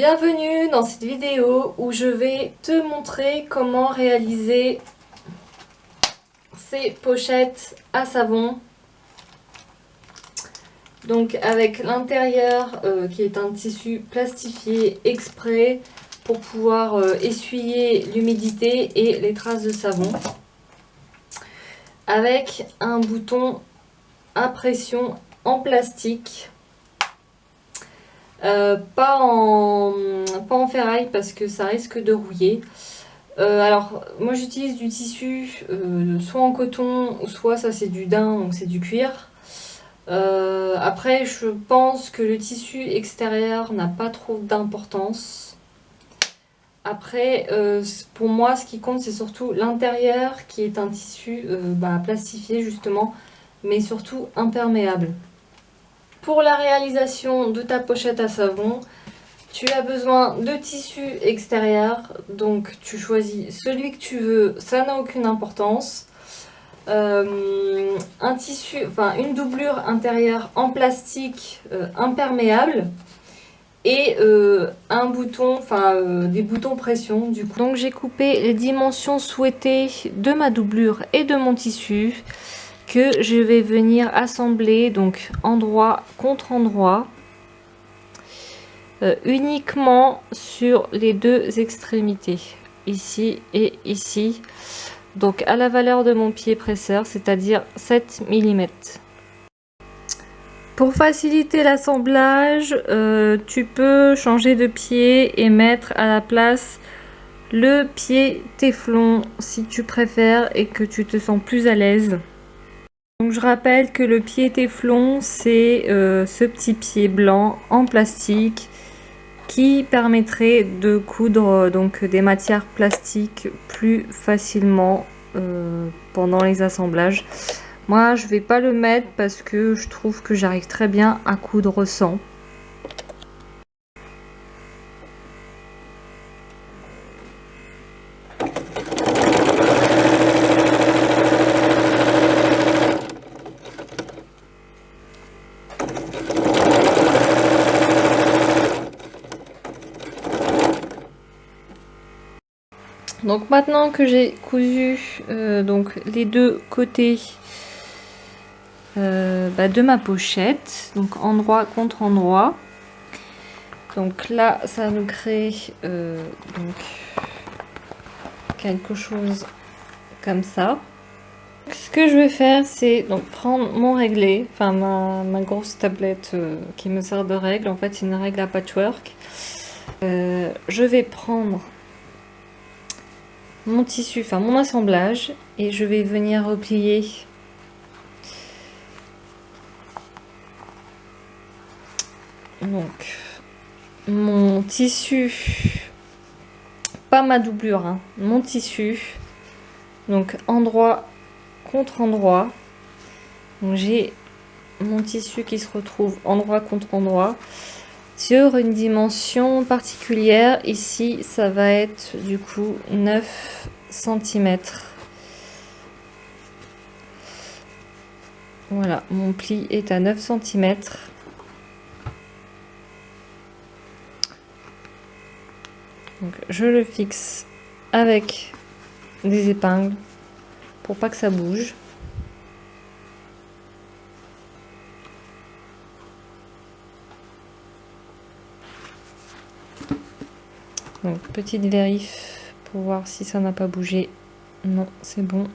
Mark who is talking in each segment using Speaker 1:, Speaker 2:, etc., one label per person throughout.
Speaker 1: Bienvenue dans cette vidéo où je vais te montrer comment réaliser ces pochettes à savon. Donc avec l'intérieur qui est un tissu plastifié exprès pour pouvoir essuyer l'humidité et les traces de savon. Avec un bouton à pression en plastique. Pas en ferraille parce que ça risque de rouiller. Alors moi j'utilise du tissu soit en coton, soit ça c'est du daim, donc c'est du cuir. Après je pense que le tissu extérieur n'a pas trop d'importance. Après pour moi ce qui compte c'est surtout l'intérieur qui est un tissu plastifié justement, mais surtout imperméable. Pour la réalisation de ta pochette à savon, tu as besoin de tissu extérieur, donc tu choisis celui que tu veux, ça n'a aucune importance. Un tissu, une doublure intérieure en plastique imperméable et un bouton, des boutons pression du coup. Donc j'ai coupé les dimensions souhaitées de ma doublure et de mon tissu que je vais venir assembler donc endroit contre endroit. Uniquement sur les deux extrémités, ici et ici, donc à la valeur de mon pied presseur, c'est-à-dire 7 mm. Pour faciliter l'assemblage, tu peux changer de pied et mettre à la place le pied téflon si tu préfères et que tu te sens plus à l'aise. Donc je rappelle que le pied téflon, c'est ce petit pied blanc en plastique qui permettrait de coudre donc des matières plastiques plus facilement pendant les assemblages. Moi je vais pas le mettre parce que je trouve que j'arrive très bien à coudre sans. Donc maintenant que j'ai cousu donc les deux côtés de ma pochette, donc endroit contre endroit, donc là ça nous crée donc quelque chose comme ça. Ce que je vais faire, c'est donc prendre mon réglet, ma grosse tablette qui me sert de règle. En fait c'est une règle à patchwork. Je vais prendre mon tissu, mon assemblage, et je vais venir replier donc mon tissu, pas ma doublure, hein, mon tissu, donc endroit contre endroit. Donc j'ai mon tissu qui se retrouve endroit contre endroit sur une dimension particulière. Ici ça va être du coup 9 cm. Voilà, mon pli est à 9 cm. Donc je le fixe avec des épingles pour pas que ça bouge. Donc petite vérif pour voir si ça n'a pas bougé. Non, c'est bon.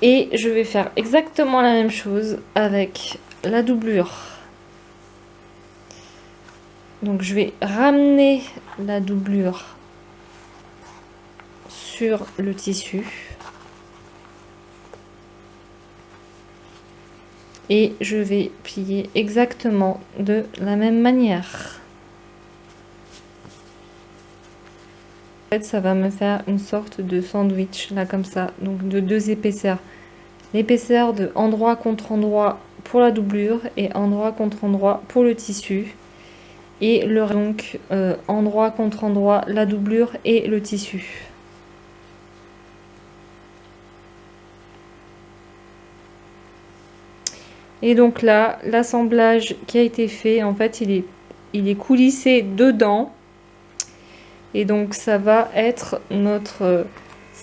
Speaker 1: Et je vais faire exactement la même chose avec la doublure. Donc je vais ramener la doublure sur le tissu. Et je vais plier exactement de la même manière. En fait, ça va me faire une sorte de sandwich, là comme ça, donc de deux épaisseurs. L'épaisseur de endroit contre endroit pour la doublure et endroit contre endroit pour le tissu. Et le donc endroit contre endroit, la doublure et le tissu. Et donc là, l'assemblage qui a été fait, en fait, il est il est coulissé dedans. Et donc ça va être notre,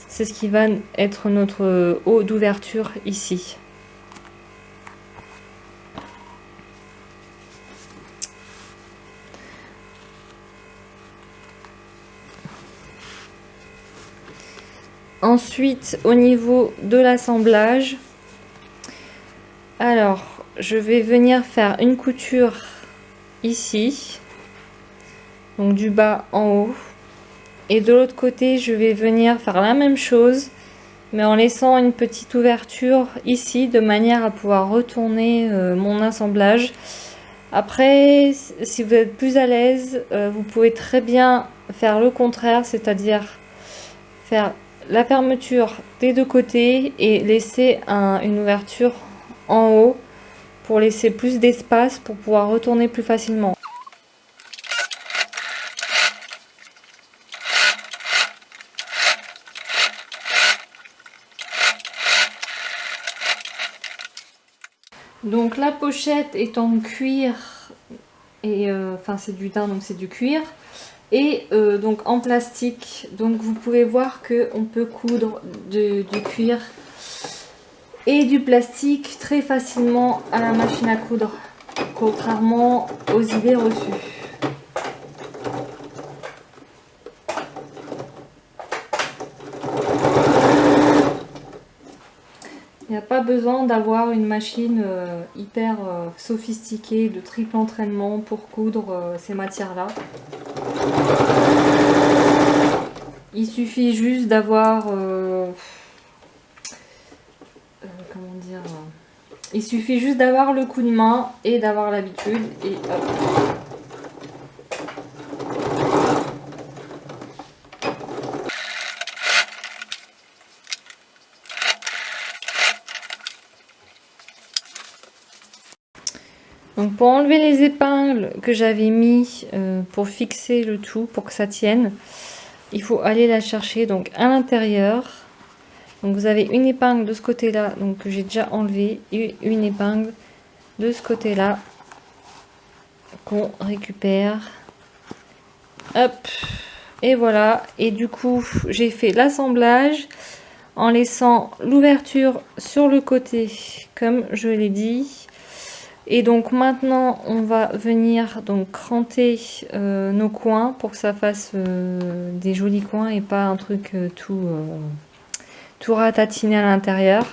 Speaker 1: c'est ce qui va être notre haut d'ouverture ici. Ensuite, au niveau de l'assemblage, alors je vais venir faire une couture ici, donc du bas en haut, et de l'autre côté je vais venir faire la même chose, mais en laissant une petite ouverture ici, de manière à pouvoir retourner mon assemblage. Après, si vous êtes plus à l'aise, vous pouvez très bien faire le contraire, c'est-à-dire faire la fermeture des deux côtés et laisser une ouverture en haut pour laisser plus d'espace pour pouvoir retourner plus facilement. Donc la pochette est en cuir et enfin c'est du daim donc c'est du cuir. Et donc en plastique, donc vous pouvez voir que on peut coudre du cuir et du plastique très facilement à la machine à coudre, contrairement aux idées reçues. Il n'y a pas besoin d'avoir une machine hyper sophistiquée de triple entraînement pour coudre ces matières-là. Il suffit juste d'avoir comment dire, il suffit juste d'avoir le coup de main et d'avoir l'habitude et hop. Donc pour enlever les épingles que j'avais mis pour fixer le tout, pour que ça tienne, il faut aller la chercher donc à l'intérieur. Donc vous avez une épingle de ce côté-là, donc que j'ai déjà enlevé, et une épingle de ce côté-là qu'on récupère. Hop, et voilà. Et du coup, j'ai fait l'assemblage en laissant l'ouverture sur le côté, comme je l'ai dit. Et donc maintenant, on va venir donc cranter nos coins pour que ça fasse des jolis coins et pas un truc tout ratatiné à l'intérieur.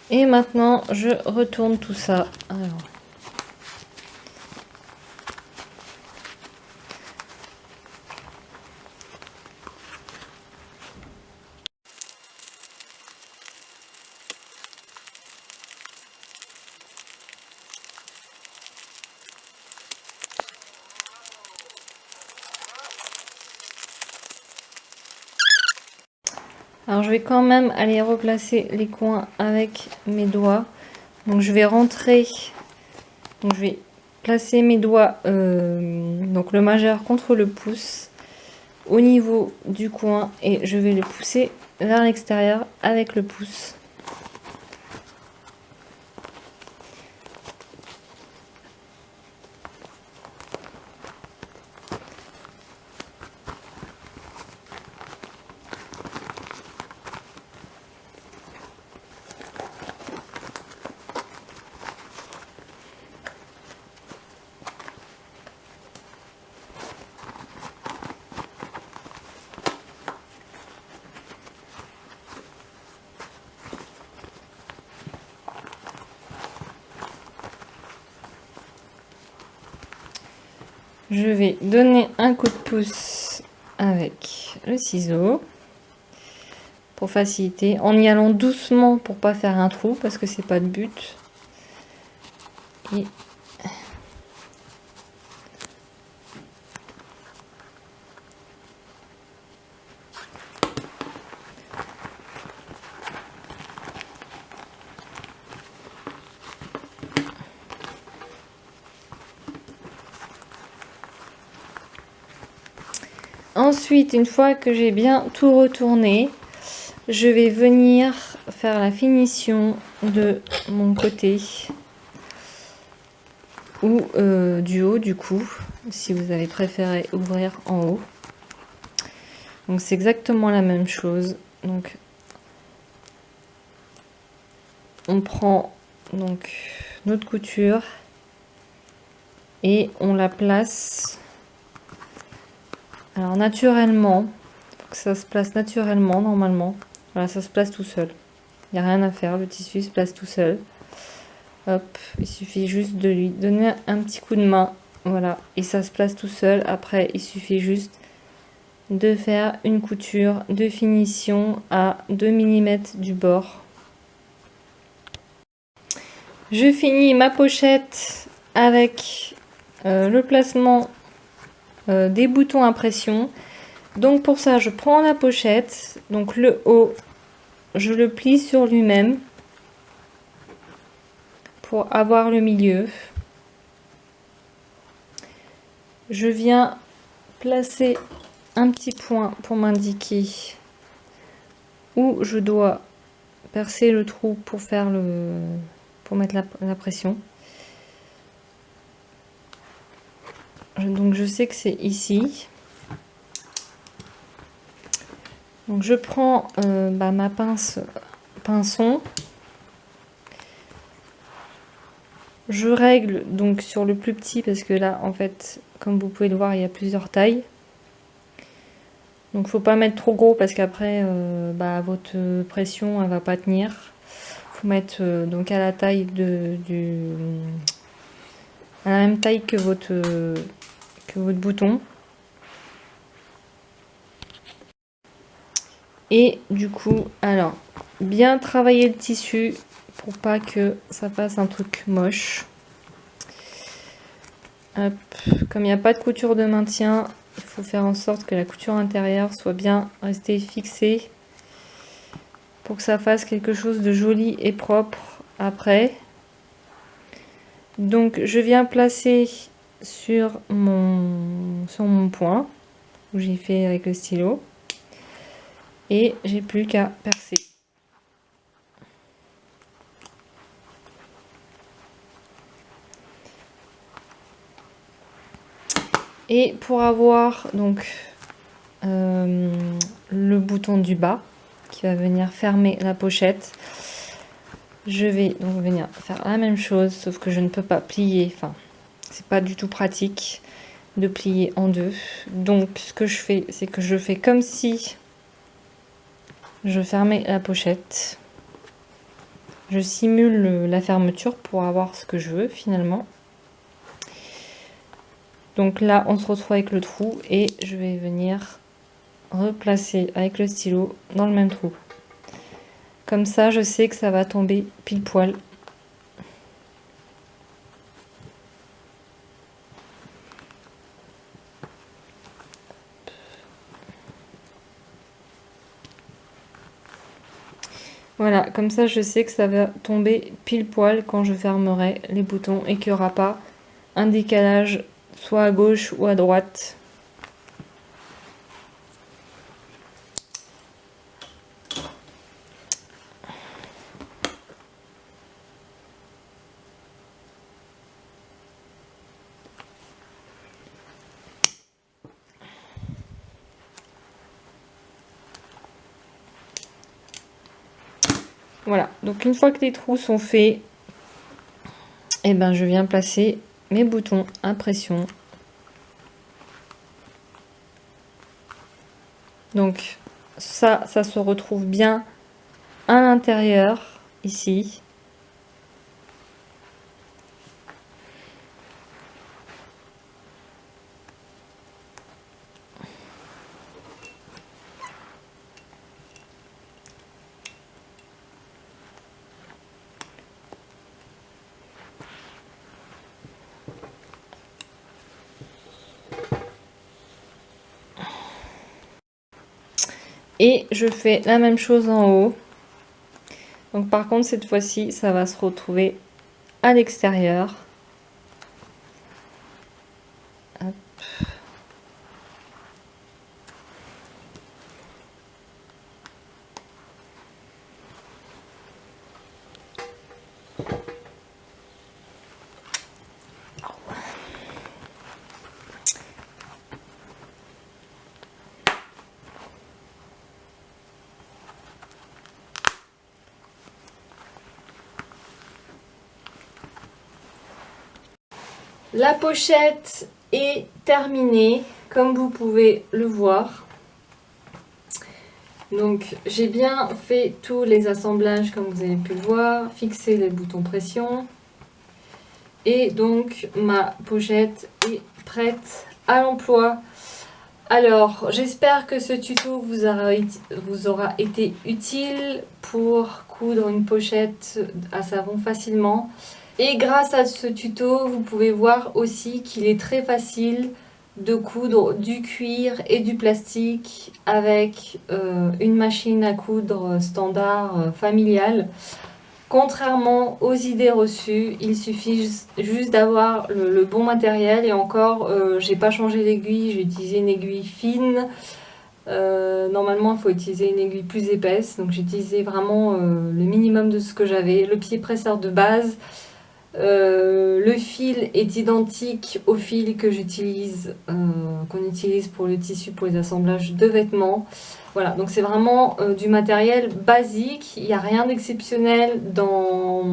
Speaker 1: Et maintenant, je retourne tout ça. Alors. Alors je vais quand même aller replacer les coins avec mes doigts. Donc je vais rentrer, donc je vais placer mes doigts, donc le majeur contre le pouce au niveau du coin et je vais le pousser vers l'extérieur avec le pouce. Je vais donner un coup de pouce avec le ciseau pour faciliter, en y allant doucement pour pas faire un trou, parce que c'est pas le but. Et ensuite, une fois que j'ai bien tout retourné, je vais venir faire la finition de mon côté ou du haut du coup, si vous avez préféré ouvrir en haut. Donc c'est exactement la même chose. Donc on prend donc notre couture et on la place. Alors naturellement, faut que ça se place naturellement normalement. Voilà, ça se place tout seul. Il n'y a rien à faire, le tissu se place tout seul. Hop, il suffit juste de lui donner un petit coup de main. Voilà, et ça se place tout seul. Après, il suffit juste de faire une couture de finition à 2 mm du bord. Je finis ma pochette avec le placement des boutons à pression. Donc pour ça, je prends la pochette, donc le haut, je le plie sur lui-même pour avoir le milieu. Je viens placer un petit point pour m'indiquer où je dois percer le trou pour faire pour mettre la pression. Donc je sais que c'est ici. Donc je prends ma pinçon. Je règle donc sur le plus petit parce que là en fait comme vous pouvez le voir il y a plusieurs tailles. Donc faut pas mettre trop gros parce qu'après votre pression elle va pas tenir. Faut mettre donc à la taille à la même taille que votre bouton. Et du coup, alors, bien travailler le tissu pour pas que ça fasse un truc moche. Hop. Comme il n'y a pas de couture de maintien, il faut faire en sorte que la couture intérieure soit bien restée fixée pour que ça fasse quelque chose de joli et propre après. Donc je viens placer sur mon point où j'ai fait avec le stylo et j'ai plus qu'à percer. Et pour avoir donc le bouton du bas qui va venir fermer la pochette, je vais donc venir faire la même chose, sauf que je ne peux pas plier, enfin c'est pas du tout pratique de plier en deux. Donc ce que je fais, c'est que je fais comme si je fermais la pochette. Je simule la fermeture pour avoir ce que je veux finalement. Donc là, on se retrouve avec le trou et je vais venir replacer avec le stylo dans le même trou. Comme ça, je sais que ça va tomber pile poil. Voilà, comme ça, je sais que ça va tomber pile poil quand je fermerai les boutons et qu'il n'y aura pas un décalage soit à gauche ou à droite. Voilà, donc une fois que les trous sont faits, et ben je viens placer mes boutons à pression. Donc ça se retrouve bien à l'intérieur, ici. Et je fais la même chose en haut. Donc par contre cette fois-ci ça va se retrouver à l'extérieur. La pochette est terminée, comme vous pouvez le voir. Donc j'ai bien fait tous les assemblages comme vous avez pu le voir, fixé les boutons pression. Et donc ma pochette est prête à l'emploi. Alors j'espère que ce tuto vous aura été utile pour coudre une pochette à savon facilement. Et grâce à ce tuto, vous pouvez voir aussi qu'il est très facile de coudre du cuir et du plastique avec une machine à coudre standard familiale. Contrairement aux idées reçues, il suffit juste d'avoir le bon matériel. Et encore, j'ai pas changé d'aiguille, j'ai utilisé une aiguille fine. Normalement, il faut utiliser une aiguille plus épaisse. Donc j'ai utilisé vraiment le minimum de ce que j'avais. Le pied presseur de base. Le fil est identique au fil que j'utilise, qu'on utilise pour le tissu pour les assemblages de vêtements. Voilà, donc c'est vraiment du matériel basique. Il n'y a rien d'exceptionnel dans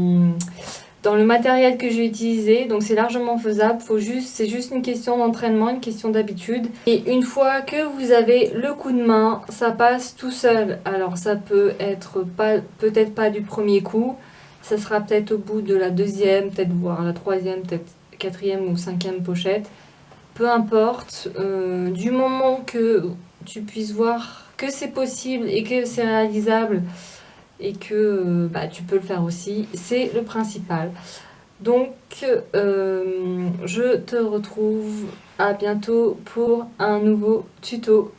Speaker 1: le matériel que j'ai utilisé, donc c'est largement faisable. C'est juste une question d'entraînement, une question d'habitude. Et une fois que vous avez le coup de main, ça passe tout seul. Alors ça peut être peut-être pas du premier coup. Ça sera peut-être au bout de la deuxième, peut-être voire la troisième, peut-être quatrième ou cinquième pochette. Peu importe, du moment que tu puisses voir que c'est possible et que c'est réalisable et que tu peux le faire aussi, c'est le principal. Donc, je te retrouve à bientôt pour un nouveau tuto.